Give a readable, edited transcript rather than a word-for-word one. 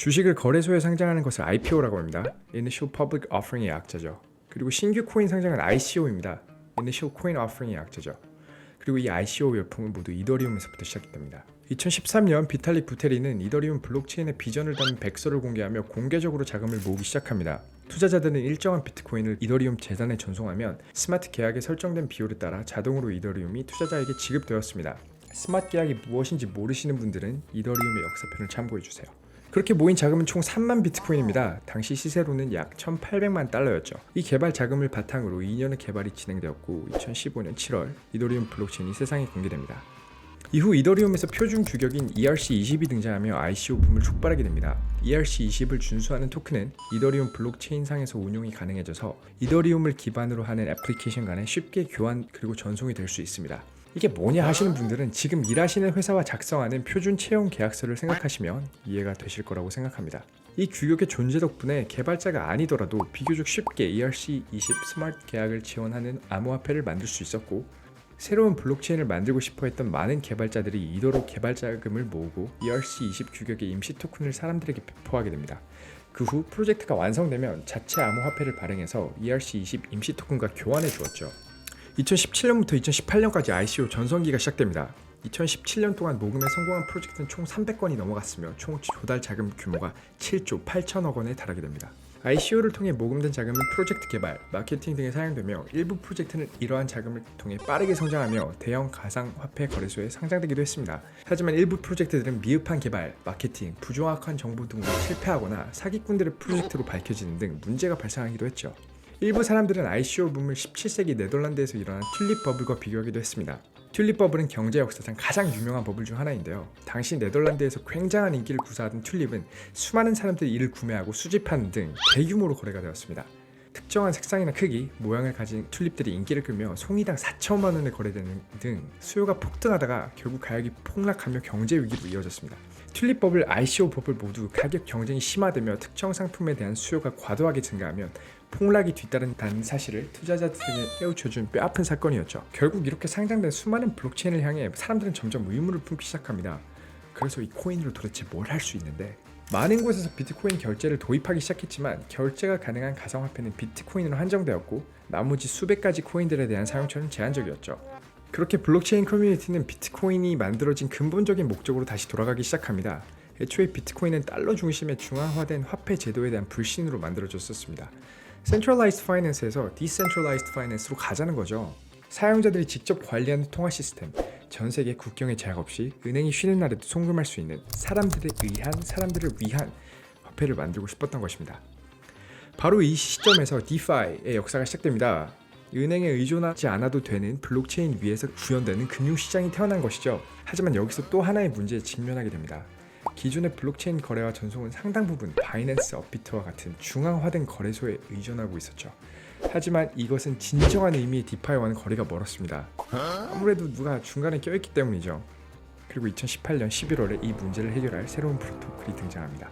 주식을 거래소에 상장하는 것을 IPO라고 합니다. Initial Public Offering의 약자죠. 그리고 신규 코인 상장은 ICO입니다. Initial Coin Offering의 약자죠. 그리고 이 ICO 열풍은 모두 이더리움에서부터 시작됩니다. 2013년 비탈릭 부테린은 이더리움 블록체인의 비전을 담은 백서를 공개하며 공개적으로 자금을 모으기 시작합니다. 투자자들은 일정한 비트코인을 이더리움 재단에 전송하면 스마트 계약에 설정된 비율에 따라 자동으로 이더리움이 투자자에게 지급되었습니다. 스마트 계약이 무엇인지 모르시는 분들은 이더리움의 역사편을 참고해주세요. 그렇게 모인 자금은 총 3만 비트코인입니다. 당시 시세로는 약 1,800만 달러였죠. 이 개발 자금을 바탕으로 2년의 개발이 진행되었고 2015년 7월 이더리움 블록체인이 세상에 공개됩니다. 이후 이더리움에서 표준 규격인 ERC20이 등장하며 ICO 붐을 촉발하게 됩니다. ERC20을 준수하는 토큰은 이더리움 블록체인상에서 운용이 가능해져서 이더리움을 기반으로 하는 애플리케이션 간에 쉽게 교환 그리고 전송이 될 수 있습니다. 이게 뭐냐 하시는 분들은 지금 일하시는 회사와 작성하는 표준 채용 계약서를 생각하시면 이해가 되실 거라고 생각합니다. 이 규격의 존재 덕분에 개발자가 아니더라도 비교적 쉽게 ERC20 스마트 계약을 지원하는 암호화폐를 만들 수 있었고, 새로운 블록체인을 만들고 싶어 했던 많은 개발자들이 이더로 개발 자금을 모으고 ERC20 규격의 임시 토큰을 사람들에게 배포하게 됩니다. 그 후 프로젝트가 완성되면 자체 암호화폐를 발행해서 ERC20 임시 토큰과 교환해 주었죠. 2017년부터 2018년까지 ICO 전성기가 시작됩니다. 2017년 동안 모금에 성공한 프로젝트는 총 300건이 넘어갔으며 총 조달 자금 규모가 7조 8천억 원에 달하게 됩니다. ICO를 통해 모금된 자금은 프로젝트 개발, 마케팅 등에 사용되며 일부 프로젝트는 이러한 자금을 통해 빠르게 성장하며 대형 가상화폐 거래소에 상장되기도 했습니다. 하지만 일부 프로젝트들은 미흡한 개발, 마케팅, 부정확한 정보 등으로 실패하거나 사기꾼들의 프로젝트로 밝혀지는 등 문제가 발생하기도 했죠. 일부 사람들은 ICO 붐을 17세기 네덜란드에서 일어난 튤립 버블과 비교하기도 했습니다. 튤립 버블은 경제 역사상 가장 유명한 버블 중 하나인데요. 당시 네덜란드에서 굉장한 인기를 구사하던 튤립은 수많은 사람들이 이를 구매하고 수집하는 등 대규모로 거래가 되었습니다. 특정한 색상이나 크기, 모양을 가진 튤립들이 인기를 끌며 송이당 4천만 원에 거래되는 등 수요가 폭등하다가 결국 가격이 폭락하며 경제 위기로 이어졌습니다. 튤립 버블, ICO 버블 모두 가격 경쟁이 심화되며 특정 상품에 대한 수요가 과도하게 증가하면 폭락이 뒤따른다는 사실을 투자자들에게 깨우쳐준 뼈아픈 사건이었죠. 결국 이렇게 상장된 수많은 블록체인을 향해 사람들은 점점 의문을 품기 시작합니다. 그래서 이 코인으로 도대체 뭘 할 수 있는데? 많은 곳에서 비트코인 결제를 도입하기 시작했지만 결제가 가능한 가상화폐는 비트코인으로 한정되었고 나머지 수백 가지 코인들에 대한 사용처는 제한적이었죠. 그렇게 블록체인 커뮤니티는 비트코인이 만들어진 근본적인 목적으로 다시 돌아가기 시작합니다. 애초에 비트코인은 달러 중심의 중앙화된 화폐 제도에 대한 불신으로 만들어졌었습니다. Centralized Finance에서 Decentralized Finance로 가자는 거죠. 사용자들이 직접 관리하는 통화 시스템, 전 세계 국경의 제약 없이 은행이 쉬는 날에도 송금할 수 있는 사람들을 위한 화폐를 만들고 싶었던 것입니다. 바로 이 시점에서 DeFi의 역사가 시작됩니다. 은행에 의존하지 않아도 되는 블록체인 위에서 구현되는 금융시장이 태어난 것이죠. 하지만 여기서 또 하나의 문제에 직면하게 됩니다. 기존의 블록체인 거래와 전송은 상당 부분 바이낸스, 업비트와 같은 중앙화된 거래소에 의존하고 있었죠. 하지만 이것은 진정한 의미의 디파이와는 거리가 멀었습니다. 아무래도 누가 중간에 껴있기 때문이죠. 그리고 2018년 11월에 이 문제를 해결할 새로운 프로토콜이 등장합니다.